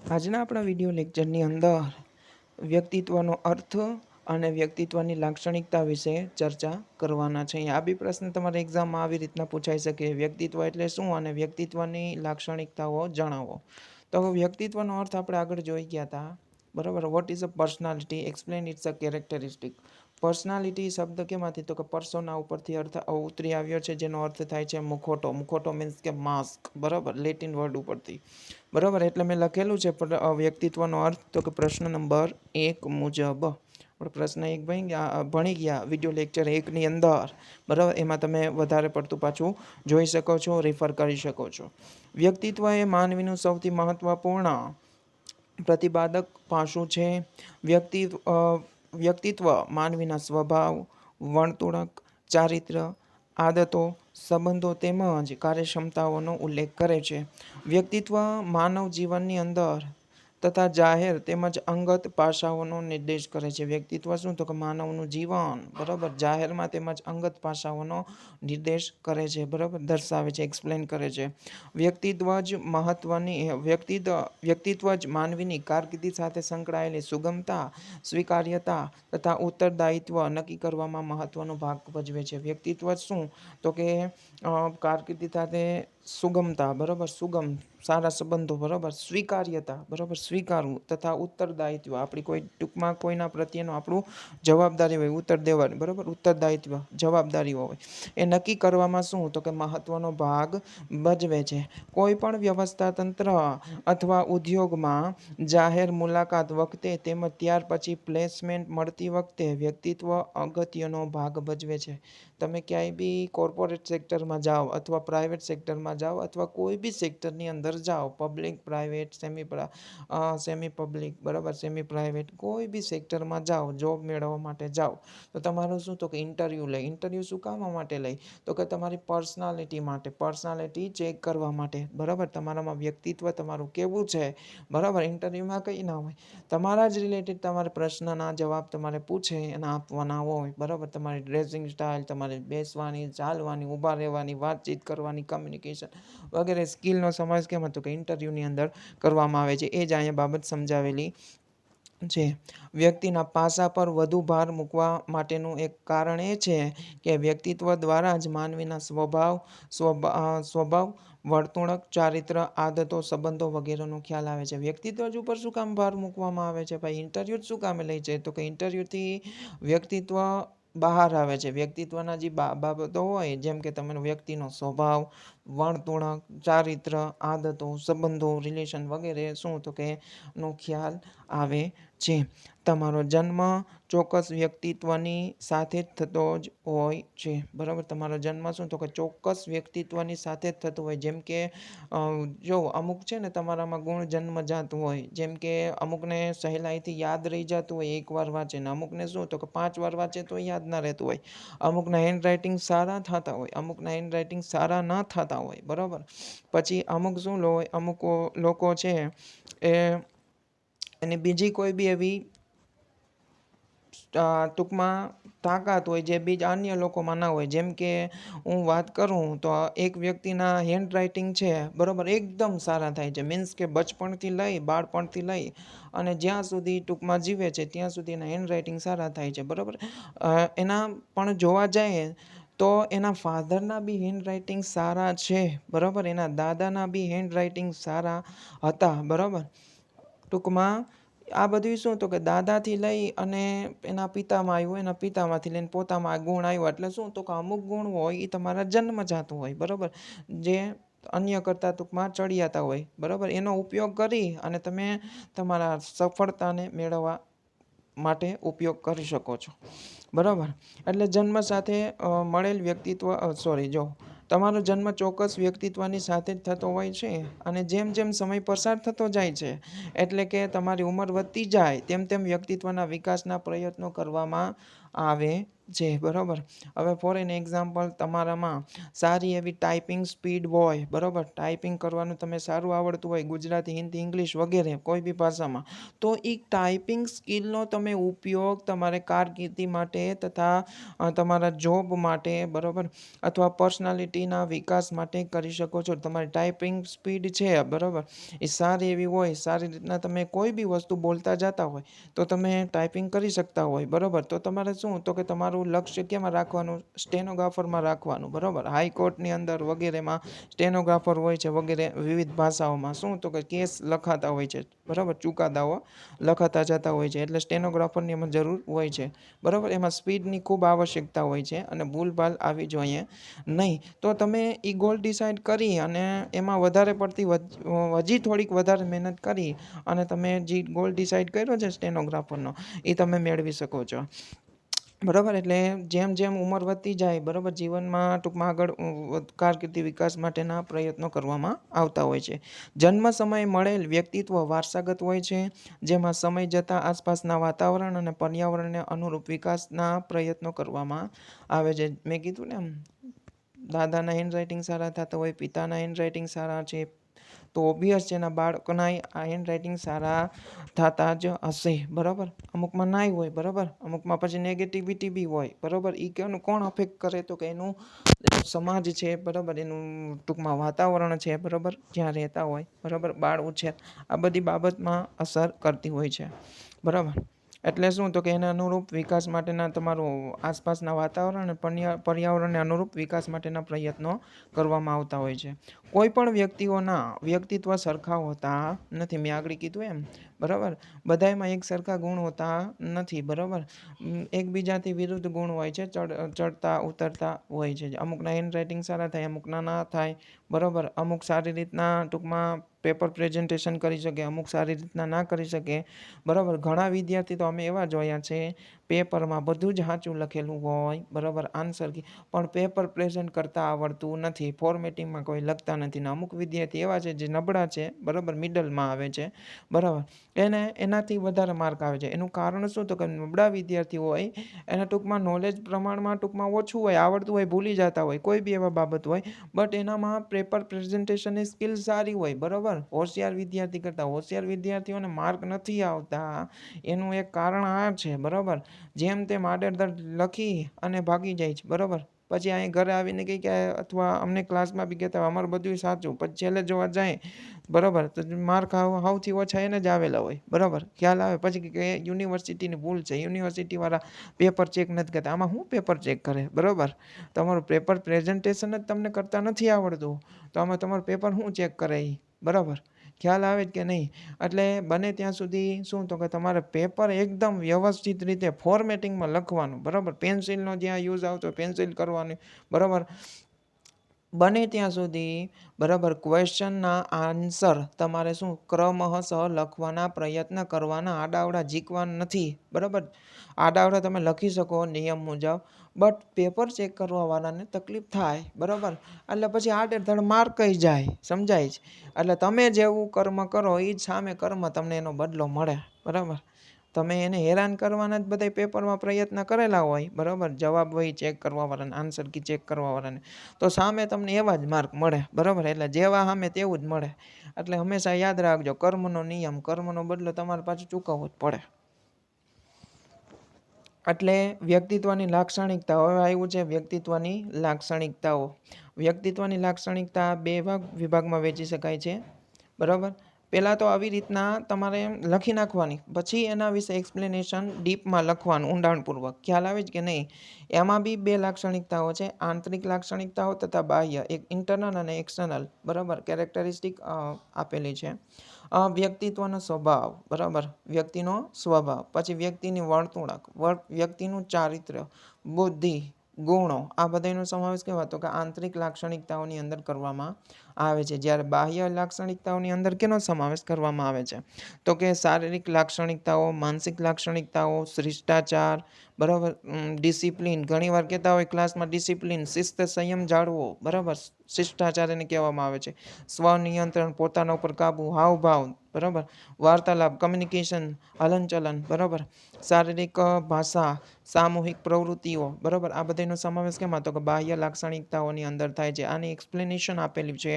આજના આપણા વિડીયો લેક્ચરની અંદર વ્યક્તિત્વનો અર્થ અને વ્યક્તિત્વની લાક્ષણિકતા વિશે ચર્ચા કરવાના છે. આ બી પ્રશ્ન તમારે એક્ઝામમાં આવી રીતના પૂછાઈ શકે, વ્યક્તિત્વ એટલે શું અને વ્યક્તિત્વની લાક્ષણિકતાઓ જણાવો. તો વ્યક્તિત્વનો અર્થ આપણે આગળ જોઈ ગયા હતા, બરાબર. What is a personality? Explain it's a characteristic. Personality શબ્દ કેમાંથી? તો કે પર્સોના ઉપરથી અર્થ ઉતરી આવ્યો છે, જેનો અર્થ થાય છે મુખોટો. મુખોટો મીન્સ કે માસ્ક, બરાબર, લેટિન વર્ડ ઉપરથી, બરાબર. એટલે મેં લખેલું છે વ્યક્તિત્વનો અર્થ, તો કે પ્રશ્ન નંબર 1 મુજબ. આપણે પ્રશ્ન 1 ભણી ગયા વિડીયો લેક્ચર 1ની અંદર, બરાબર. એમાં તમે વધારે પડતું પાછું જોઈ શકો છો, રેફર કરી શકો છો. વ્યક્તિત્વ એ માનવીનું સૌથી મહત્વપૂર્ણ પ્રતિપાદક પાસું છે. વ્યક્તિત્વ માનવીના સ્વભાવ, વર્તણૂક, ચારિત્ર, આદતો, સંબંધો તેમજ કાર્યક્ષમતાઓનો ઉલ્લેખ કરે છે. વ્યક્તિત્વ માનવ જીવનની અંદર તથા જાહેર તેમજ અંગત પાસાઓનો નિર્દેશ કરે છે. વ્યક્તિત્વ શું? તો કે માનવનું જીવન, બરાબર, જાહેરમાં તેમજ અંગત પાસાઓનો નિર્દેશ કરે છે, બરાબર, દર્શાવે છે, એક્સપ્લેન કરે છે. વ્યક્તિત્વ જ માનવીની કારકિર્દી સાથે સંકળાયેલી સુગમતા, સ્વીકાર્યતા તથા ઉત્તરદાયિત્વ નક્કી કરવામાં મહત્વનો ભાગ ભજવે છે. વ્યક્તિત્વ શું? તો કે કારકિર્દી સાથે સુગમતા, બરાબર, સુગમ, સારા સંબંધો, બરાબર, સ્વીકાર્યતા, બરાબર, સ્વીકારવું, તથા ઉત્તરદાયિત્વ, આપણી કોઈ ટૂંકમાં કોઈના પ્રત્યેનો આપણું જવાબદારી હોય, ઉત્તર દેવાની, બરાબર, ઉત્તરદાયિત્વ, જવાબદારીઓ હોય, એ નક્કી કરવામાં શું? તો કે મહત્વનો ભાગ ભજવે છે. કોઈ પણ વ્યવસ્થા તંત્ર અથવા ઉદ્યોગમાં જાહેર મુલાકાત વખતે તેમજ ત્યાર પછી પ્લેસમેન્ટ મળતી વખતે વ્યક્તિત્વ અગત્યનો ભાગ ભજવે છે. તમે ક્યાંય બી કોર્પોરેટ સેક્ટરમાં જાઓ અથવા પ્રાઇવેટ સેક્ટરમાં જાઓ અથવા કોઈ બી સેક્ટરની અંદર જાઓ, પબ્લિક, પ્રાઇવેટ, સેમી પબ્લિક, બરાબર, સેમી પ્રાઇવેટ, કોઈ બી સેક્ટરમાં જાઓ, જોબ મેળવવા માટે જાઓ, તો તમારું શું? તો કે ઇન્ટરવ્યૂ લે. ઇન્ટરવ્યૂ શું કામ માટે લે? તો કે તમારી પર્સનાલિટી માટે, પર્સનાલિટી ચેક કરવા માટે, બરાબર, તમારામાં વ્યક્તિત્વ તમારું કેવું છે, બરાબર. ઇન્ટરવ્યૂમાં કંઈ ના હોય, તમારા જ રિલેટેડ તમારે પ્રશ્નના જવાબ તમારે પૂછે એના આપવાના હોય, બરાબર. તમારી ડ્રેસિંગ સ્ટાઇલ, તમારી બેસવાની, ચાલવાની, ઊભા રહેવાની, વાતચીત કરવાની, કમ્યુનિકેશન વગેરે સ્કિલનો સમાવેશ કેમ હતો? કે ઇન્ટરવ્યૂની અંદર કરવામાં આવે છે. એ જ અહીંયા બાબત સમજાવેલી છે. વ્યક્તિના પાસા પર વધુ ભાર મૂકવા માટેનું એક કારણ એ છે કે વ્યક્તિત્વ દ્વારા જ માનવીના સ્વભાવ, વર્તણૂક, ચારિત્ર, આદતો, સંબંધો વગેરેનો ખ્યાલ આવે છે. વ્યક્તિત્વ જ ઉપર શું કામ ભાર મૂકવામાં આવે છે? ભાઈ ઇન્ટરવ્યૂ જ શું કામે લે છે? તો કે ઇન્ટરવ્યૂથી વ્યક્તિત્વ બહાર આવે છે. વ્યક્તિત્વના જે બાબતો હોય, જેમ કે તમારો વ્યક્તિનો સ્વભાવ, વર્તણૂક, ચારિત્ર, આદતો, સંબંધો, રિલેશન વગેરે શું? તો કે નો ખ્યાલ આવે છે. તમારો જન્મ ચોક્કસ વ્યક્તિત્વની સાથે જ થતો જ હોય છે, બરાબર. તમારો જન્મ શું? તો કે ચોક્કસ વ્યક્તિત્વની સાથે જ થતો હોય. જેમ કે જો અમુક છે ને તમારામાં ગુણ જન્મજાત હોય, જેમ કે અમુકને સહેલાઈથી યાદ રહી જતું હોય એકવાર વાંચે ને, અમુકને શું? તો કે 5 વાર વાંચે તો યાદ ના રહેતું હોય. અમુકના હેન્ડરાઇટિંગ સારા થતા હોય, અમુકના હેન્ડરાઇટિંગ સારા ન થતા હોય, બરાબર. પછી અમુક શું હોય, અમુક લોકો છે એની બીજી કોઈ બી એવી ટૂંકમાં તાકાત હોય જે બીજા અન્ય લોકોમાં ના હોય. જેમ કે હું વાત કરું તો એક વ્યક્તિના હેન્ડરાઇટિંગ છે, બરાબર, એકદમ સારા થાય છે. મીન્સ કે બચપણથી લઈ, બાળપણથી લઈ અને જ્યાં સુધી ટૂંકમાં જીવે છે ત્યાં સુધી એના હેન્ડરાઇટિંગ સારા થાય છે, બરાબર. એના પણ જોવા જઈએ તો એના ફાધરના બી હેન્ડરાઇટિંગ સારા છે, બરાબર, એના દાદાના બી હેન્ડરાઇટિંગ સારા હતા, બરાબર. ટૂંકમાં આ બધું શું? તો કે દાદાથી લઈ અને એના પિતામાં આવ્યું, એના પિતામાંથી લઈને પોતામાં આ ગુણ આવ્યો. એટલે શું? તો કે અમુક ગુણ હોય એ તમારા જન્મજાત હોય, બરાબર, જે અન્ય કરતાં ટૂંકમાં ચડિયાતા હોય, બરાબર. એનો ઉપયોગ કરી અને તમે તમારા સફળતાને મેળવવા માટે ઉપયોગ કરી શકો છો, બરાબર. એટલે જન્મ સાથે મળેલ વ્યક્તિત્વ તમારો જન્મ ચોક્કસ વ્યક્તિત્વની સાથે જ થતો હોય છે અને જેમ જેમ સમય પસાર થતો જાય છે, એટલે કે તમારી ઉંમર વધતી જાય તેમ તેમ વ્યક્તિત્વના વિકાસના પ્રયત્નો કરવામાં આવે છે, બરાબર. હવે ફોર એન એક્ઝામ્પલ તમારામાં સારી એવી ટાઈપિંગ સ્પીડ હોય, બરાબર, ટાઈપિંગ કરવાનું તમે સારું આવડતું હોય ગુજરાતી, હિન્દી, ઇંગ્લિશ વગેરે કોઈ બી ભાષામાં, તો એ ટાઈપિંગ સ્કિલનો તમે ઉપયોગ તમારે કારકિર્દી માટે તથા તમારા જોબ માટે, બરાબર, અથવા પર્સનાલિટીના વિકાસ માટે કરી શકો છો. તમારી ટાઈપિંગ સ્પીડ છે, બરાબર, એ સારી એવી હોય, સારી રીતના તમે કોઈ બી વસ્તુ બોલતા જતા હોય તો તમે ટાઈપિંગ કરી શકતા હોય, બરાબર. તો તમારે શું તો કે તમારું લક્ષ્ય કેમાં રાખવાનું, સ્ટેનોગ્રાફરમાં રાખવાનું, બરાબર. હાઈકોર્ટની અંદર વગેરેમાં સ્ટેનોગ્રાફર હોય છે વગેરે, વિવિધ ભાષાઓમાં શું તો કે કેસ લખાતા હોય છે, બરાબર, ચુકાદાઓ લખાતા જતા હોય છે, એટલે સ્ટેનોગ્રાફરની એમાં જરૂર હોય છે, બરાબર. એમાં સ્પીડની ખૂબ આવશ્યકતા હોય છે અને ભૂલભાલ આવી જોઈએ નહીં. તો તમે એ ગોલ ડિસાઇડ કરી અને એમાં વધારે પડતી હજી થોડીક વધારે મહેનત કરી અને તમે જે ગોલ ડિસાઇડ કર્યો છે સ્ટેનોગ્રાફરનો, એ તમે મેળવી શકો છો, બરાબર. એટલે જેમ જેમ ઉંમર વધતી જાય, બરાબર, જીવનમાં ટૂંકમાં આગળ કારકિર્દી વિકાસ માટેના પ્રયત્નો કરવામાં આવતા હોય છે. જન્મ સમયે મળેલ વ્યક્તિત્વ વારસાગત હોય છે, જેમાં સમય જતાં આસપાસના વાતાવરણ અને પર્યાવરણને અનુરૂપ વિકાસના પ્રયત્નો કરવામાં આવે છે. મેં કીધું ને એમ, દાદાના હેન્ડરાઇટિંગ સારા થતા હોય, પિતાના હેન્ડરાઇટિંગ સારા છે, તો ઓબ્વિયસ છે એના બાળકોના આ હેન્ડરાઇટિંગ સારા થતા જ હશે, બરાબર. અમુકમાં નાય હોય, બરાબર, અમુકમાં પછી નેગેટિવિટી બી હોય, બરાબર. એ કેનું કોણ અફેક્ટ કરે તો કે એનું સમાજ છે, બરાબર, એનું ટૂંકમાં વાતાવરણ છે, બરાબર, જ્યાં રહેતા હોય, બરાબર, બાળ ઉછેર, આ બધી બાબતમાં અસર કરતી હોય છે, બરાબર. એટલે શું તો કે એના અનુરૂપ વિકાસ માટેના તમારું આસપાસના વાતાવરણ અને પર્યાવરણને અનુરૂપ વિકાસ માટેના પ્રયત્નો કરવામાં આવતા હોય છે. કોઈ પણ વ્યક્તિઓના વ્યક્તિત્વ સરખા હોતા નથી, મેં આગળ કીધું એમ, બરાબર. બધાયમાં એક સરખા ગુણ હોતા નથી, બરાબર. એકબીજાથી વિરુદ્ધ ગુણ હોય છે, ચડતા ઉતરતા હોય છે. અમુકના હેન્ડરાઇટિંગ સારા થાય, અમુકના ના થાય, બરાબર. અમુક સારી રીતના ટૂંકમાં પેપર પ્રેઝન્ટેશન કરી શકે, અમુક સારી રીતના ના કરી શકે, બરાબર. ઘણા વિદ્યાર્થી તો અમે એવા જોયા છે, પેપરમાં બધું જ સાચું લખેલું હોય, બરાબર, આન્સર પણ પેપર પ્રેઝન્ટ કરતાં આવડતું નથી, ફોર્મેટિંગમાં કોઈ લખતા નથી. ને અમુક વિદ્યાર્થી એવા છે જે નબળા છે, બરાબર, મિડલમાં આવે છે, બરાબર, એને એનાથી વધારે માર્ક આવે છે. એનું કારણ શું તો કે નબળા વિદ્યાર્થી હોય એને ટૂંકમાં નોલેજ પ્રમાણમાં ટૂંકમાં ઓછું હોય, આવડતું હોય, ભૂલી જતા હોય, કોઈ બી એવા બાબત હોય, બટ એનામાં પેપર પ્રેઝન્ટેશનની સ્કિલ સારી હોય, બરાબર. હોશિયાર વિદ્યાર્થી કરતાં હોશિયાર વિદ્યાર્થીઓને માર્ક નથી આવતા, એનું એક કારણ આ છે, બરાબર. જેમ તેમ આડેધડ લખી અને ભાગી જાય છે, બરાબર. પછી અહીં ઘરે આવીને કહે કે અથવા અમને ક્લાસમાં બી કહેતા હોય અમારું બધું સાચું, પછી છેલ્લે જોવા જાય, બરાબર, તો માર્ક સૌથી ઓછા એને જ આવેલા હોય, બરાબર. ખ્યાલ આવે પછી કે યુનિવર્સિટીની ભૂલ છે, યુનિવર્સિટીવાળા પેપર ચેક નથી કરતા. આમાં શું પેપર ચેક કરે, બરાબર. તમારું પેપર પ્રેઝન્ટેશન જ તમને કરતાં નથી આવડતું તો આમાં તમારું પેપર શું ચેક કરે એ, બરાબર. ખ્યાલ આવે જ કે નહીં. એટલે બને ત્યાં સુધી શું તો કે તમારે પેપર એકદમ વ્યવસ્થિત રીતે ફોર્મેટિંગમાં લખવાનું, બરાબર. પેન્સિલનો જ્યાં યુઝ આવતો પેન્સિલ કરવાની, બરાબર. બને ત્યાં સુધી, બરાબર, ક્વેશ્ચનના આન્સર તમારે શું ક્રમશઃ લખવાના પ્રયત્ન કરવાના, આડાવડા ઝીકવાના નથી, બરાબર. આડાવડા તમે લખી શકો નિયમ મુજબ, બટ પેપર ચેક કરવાવાળાને તકલીફ થાય, બરાબર. એટલે પછી આડેધડ માર્ક કઈ જાય, સમજાય છે. એટલે તમે જેવું કર્મ કરો એ જ સામે કર્મ તમને એનો બદલો મળે, બરાબર. તમે એને હેરાન કરવાના જ બધા પેપરમાં પ્રયત્ન કરેલા હોય, બરાબર, જવાબ હોય ચેક કરવાવાળાને, આન્સર કી ચેક કરવાવાળાને, તો સામે તમને એવા જ માર્ક મળે, બરાબર. એટલે જેવા સામે તેવું જ મળે. એટલે હંમેશા યાદ રાખજો, કર્મનો નિયમ, કર્મનો બદલો તમારે પાછું ચૂકવવો જ પડે. એટલે વ્યક્તિત્વની લાક્ષણિકતાઓ, હવે આવ્યું છે વ્યક્તિત્વની લાક્ષણિકતાઓ. વ્યક્તિત્વની લાક્ષણિકતા બે વિભાગમાં વહેંચી શકાય છે, બરાબર. પહેલાં તો આવી રીતના તમારે લખી નાખવાની, પછી એના વિશે એક્સપ્લેનેશન ડીપમાં લખવાનું, ઊંડાણપૂર્વક. ખ્યાલ આવે જ કે નહીં. એમાં બી બે લાક્ષણિકતાઓ છે, આંતરિક લાક્ષણિકતાઓ તથા બાહ્ય, એક ઇન્ટરનલ અને એક્સટર્નલ, બરાબર, કેરેક્ટરિસ્ટિક આપેલી છે. વ્યક્તિત્વનો સ્વભાવ, બરાબર, વ્યક્તિનો સ્વભાવ, પછી વ્યક્તિની વર્તણૂક, વ્યક્તિનું ચારિત્ર્ય, બુદ્ધિ, ગુણો, આ બધાનો સમાવેશ કહેવાય તો કે આંતરિક લાક્ષણિકતાઓની અંદર કરવામાં આવે છે. જ્યારે બાહ્ય લાક્ષણિકતાઓની અંદર કેનો સમાવેશ કરવામાં આવે છે? તો કે શારીરિક લાક્ષણિકતાઓ, માનસિક લાક્ષણિકતાઓ, શિષ્ટાચાર, બરાબર, ડિસિપ્લિન. ઘણીવાર કહેતા હોય ક્લાસમાં ડિસિપ્લિન, શિસ્ત, સંયમ જાળવો, બરાબર, શિષ્ટાચાર એને કહેવામાં આવે છે. સ્વનિયંત્રણ, પોતાના ઉપર કાબુ, હાવભાવ, બરાબર, વાર્તાલાપ, કમ્યુનિકેશન, હલનચલન, બરાબર, શારીરિક ભાષા, સામૂહિક પ્રવૃત્તિઓ, બરાબર, આ બધાનો સમાવેશ કેમાં? તો કે બાહ્ય લાક્ષણિકતાઓની અંદર થાય છે. આની એક્સપ્લેનેશન આપેલી છે.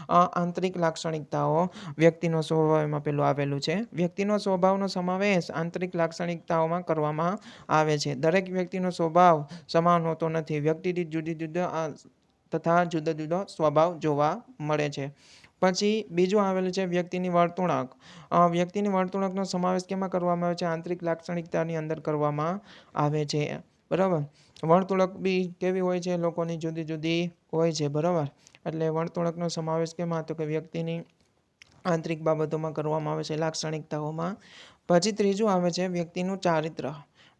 આંતરિક લાક્ષણિકતાઓ, વ્યક્તિનો સ્વભાવ એમાં પેલું આવેલું છે. વ્યક્તિનો સ્વભાવનો સમાવેશ આંતરિક લાક્ષણિકતાઓમાં કરવામાં આવે છે. દરેક વ્યક્તિનો સ્વભાવ સમાન હોતો નથી. વ્યક્તિ દીઠ જુદી જુદા તથા જુદો જુદો સ્વભાવ જોવા મળે છે. પછી બીજું આવેલું છે વ્યક્તિની વર્તણૂક. વ્યક્તિની વર્તણૂકનો સમાવેશ કેમાં કરવામાં આવે છે? આંતરિક લાક્ષણિકતાની અંદર કરવામાં આવે છે. બરાબર, વર્તણૂક બી કેવી હોય છે? લોકોની જુદી જુદી હોય છે. બરાબર, એટલે વર્તણૂકનો સમાવેશ કેમાં? તો કે વ્યક્તિની આંતરિક બાબતોમાં કરવામાં આવે છે, લાક્ષણિકતાઓમાં. પછી ત્રીજું આવે છે વ્યક્તિનું ચારિત્ર.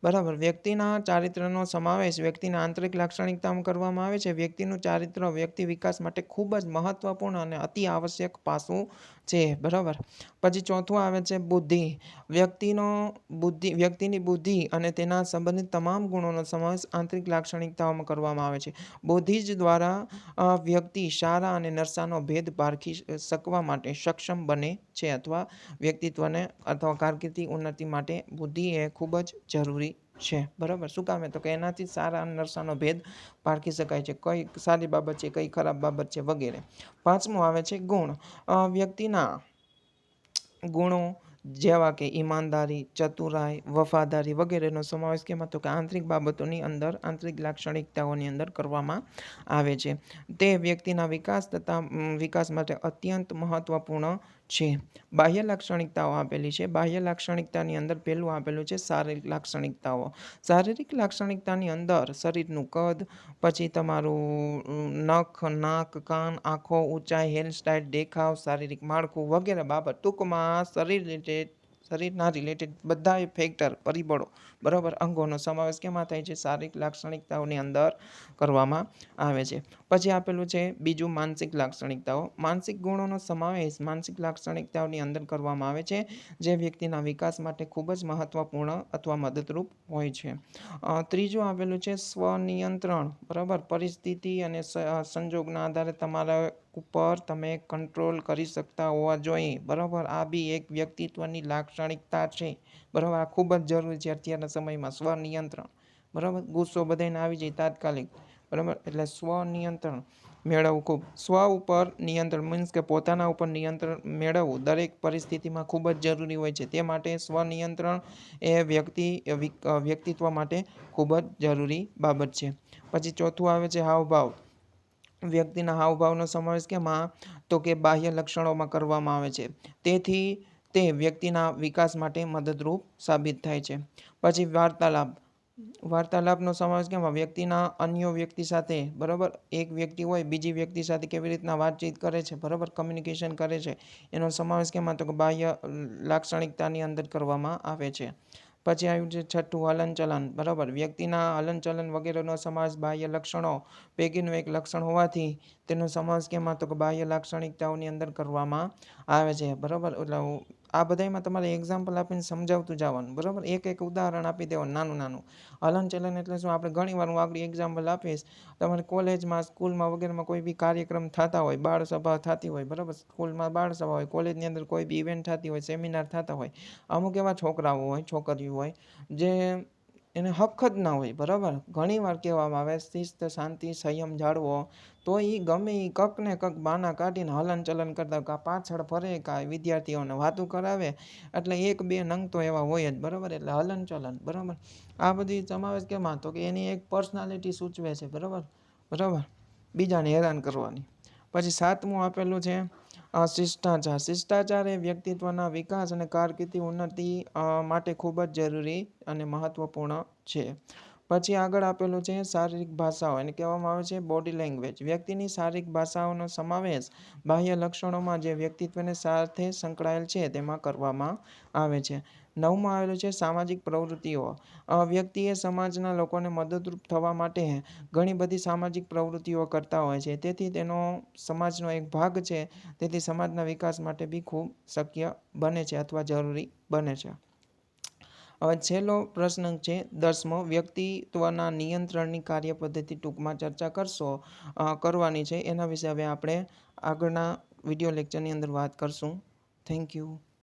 બરાબર, વ્યક્તિના ચારિત્રનો સમાવેશ વ્યક્તિના આંતરિક લાક્ષણિકતામાં કરવામાં આવે છે. વ્યક્તિનું ચારિત્ર વ્યક્તિ વિકાસ માટે ખૂબ જ મહત્વપૂર્ણ અને અતિ આવશ્યક પાસું છે. બરાબર, પછી ચોથું આવે છે બુદ્ધિ. વ્યક્તિની બુદ્ધિ અને તેના સંબંધિત તમામ ગુણોનો સમાવેશ આંતરિક લાક્ષણિકતાઓમાં કરવામાં આવે છે. બુદ્ધિ જ દ્વારા વ્યક્તિ સારા અને નરસાનો ભેદ પારખી શકવા માટે સક્ષમ બને છે, અથવા વ્યક્તિત્વને અથવા કારકિર્દી ઉન્નતિ માટે બુદ્ધિ એ ખૂબ જ જરૂરી છે. બરાબર, શું કામે? તો કે એનાથી સારા અને નરસાનો ભેદ પારખી શકાય છે. કઈ સારી બાબત છે, કઈ ખરાબ બાબત છે, વગેરે. પાંચમું આવે છે ગુણ. વ્યક્તિના ગુણો જેવા કે ઈમાનદારી, ચતુરાઈ, વફાદારી વગેરેનો સમાવેશ કેમાં? તો કે આંતરિક બાબતોની અંદર, આંતરિક લાક્ષણિકતાઓની અંદર કરવામાં આવે છે. તે વ્યક્તિના વિકાસ માટે અત્યંત મહત્વપૂર્ણ છે. બાહ્ય લાક્ષણિકતાઓ આપેલી છે. બાહ્ય લાક્ષણિકતાની અંદર પહેલું આપેલું છે શારીરિક લાક્ષણિકતાઓ. શારીરિક લાક્ષણિકતાની અંદર શરીરનું કદ, પછી તમારું નખ, નાક, કાન, આંખો, ઊંચાઈ, હેરસ્ટાઇલ, દેખાવ, શારીરિક માળખું વગેરે બાબત. ટૂંકમાં શરીરના રિલેટેડ બધા ફેક્ટર, પરિબળો, બરાબર, અંગોનો સમાવેશ કેમાં થાય છે? શારીરિક લાક્ષણિકતાઓની અંદર કરવામાં આવે છે. પછી આપેલું છે બીજું માનસિક લાક્ષણિકતાઓ. માનસિક ગુણોનો સમાવેશ માનસિક લાક્ષણિકતાઓની અંદર કરવામાં આવે છે, જે વ્યક્તિના વિકાસ માટે ખૂબ જ મહત્વપૂર્ણ અથવા મદદરૂપ હોય છે. ત્રીજું આપેલું છે સ્વનિયંત્રણ. બરાબર, પરિસ્થિતિ અને સંજોગના આધારે તમારા ઉપર તમે કંટ્રોલ કરી શકતા હોવા જોઈએ. બરાબર, આ બી એક વ્યક્તિત્વની લાક્ષણિકતા છે. બરાબર, આ ખૂબ જ જરૂરી છે અત્યારના સમયમાં, સ્વનિયંત્રણ. બરાબર, ગુસ્સો બધાને આવી જાય તાત્કાલિક. બરાબર, એટલે સ્વનિયંત્રણ મેળવવું ખૂબ. સ્વ ઉપર નિયંત્રણ મીન્સ કે પોતાના ઉપર નિયંત્રણ મેળવવું દરેક પરિસ્થિતિમાં ખૂબ જ જરૂરી હોય છે. તે માટે સ્વનિયંત્રણ એ વ્યક્તિત્વ માટે ખૂબ જ જરૂરી બાબત છે. પછી ચોથું આવે છે હાવભાવ. વ્યક્તિના હાવભાવનો સમાવેશ કેમાં? તો કે બાહ્ય લક્ષણોમાં કરવામાં આવે છે. તેથી તે વ્યક્તિના વિકાસ માટે મદદરૂપ સાબિત થાય છે. પછી વાર્તાલાપ. વાર્તાલાપનો સમાવેશ કેમાં? વ્યક્તિના અન્ય વ્યક્તિ સાથે, બરાબર, એક વ્યક્તિ હોય બીજી વ્યક્તિ સાથે કેવી રીતના વાતચીત કરે છે, બરાબર, કમ્યુનિકેશન કરે છે, એનો સમાવેશ કેમાં? તો કે બાહ્ય લાક્ષણિકતાની અંદર કરવામાં આવે છે. પછી આવ્યું છે છઠ્ઠું હલનચલન. બરાબર, વ્યક્તિના હલનચલન વગેરેનો સમાવેશ બાહ્ય લક્ષણો પૈકીનું એક લક્ષણ હોવાથી તેનો સમાવેશ કેમાં? તો કે બાહ્ય લાક્ષણિકતાઓની અંદર કરવામાં આવે છે. બરાબર, એટલે આ બધામાં તમારે એક્ઝામ્પલ આપીને સમજાવતું જવાનું. બરાબર, એક એક ઉદાહરણ આપી દેવાનું નાનું નાનું. હલનચલન એટલે શું? આપણે ઘણીવાર હું આગળ એક્ઝામ્પલ આપીશ. તમારે કોલેજમાં, સ્કૂલમાં વગેરેમાં કોઈ બી કાર્યક્રમ થતા હોય, બાળ સભા થતી હોય, બરાબર, સ્કૂલમાં બાળ સભા હોય, કોલેજની અંદર કોઈ બી ઇવેન્ટ થતી હોય, સેમિનાર થતા હોય, અમુક એવા છોકરાઓ હોય, છોકરીઓ હોય, જે એને હક જ ના હોય. બરાબર, ઘણીવાર કહેવામાં આવે શિસ્ત, શાંતિ, સંયમ જાળવો, તો એ ગમે એ કક ને કક બાના કાઢીને હલનચલન કરતા કાં પાછળ ફરે, કાં વિદ્યાર્થીઓને વાતું કરાવે. એટલે એક બે નંગ તો એવા હોય જ. બરાબર, એટલે હલનચલન. બરાબર, આ બધી સમાવેશ કેમાં? તો કે એની એક પર્સનાલિટી સૂચવે છે. બરાબર, બીજાને હેરાન કરવાની. પછી સાતમું આપેલું છે શિષ્ટાચાર. શિષ્ટાચાર એ વ્યક્તિત્વના વિકાસ અને કારકિર્દી ઉન્નતિ માટે ખૂબ જ જરૂરી અને મહત્વપૂર્ણ છે. પછી આગળ આપેલું છે શારીરિક ભાષાઓ, એને કહેવામાં આવે છે બોડી લેંગ્વેજ. વ્યક્તિની શારીરિક ભાષાઓનો સમાવેશ બાહ્ય લક્ષણોમાં જે વ્યક્તિત્વને સાથે સંકળાયેલ છે તેમાં કરવામાં આવે છે. 9માં આવેલું છે સામાજિક પ્રવૃત્તિઓ. વ્યક્તિએ સમાજના લોકોને મદદરૂપ થવા માટે ઘણી બધી સામાજિક પ્રવૃત્તિઓ કરતા હોય છે, તેથી તેનો સમાજનો એક ભાગ છે, તેથી સમાજના વિકાસ માટે બી ખૂબ શક્ય બને છે અથવા જરૂરી બને છે. હવે છેલ્લો પ્રશ્ન છે 10મો, વ્યક્તિત્વના નિયંત્રણની કાર્યપદ્ધતિ ટૂંકમાં ચર્ચા કરવાની છે. એના વિશે હવે આપણે આગળના વિડીયો લેક્ચરની અંદર વાત કરશું. Thank you.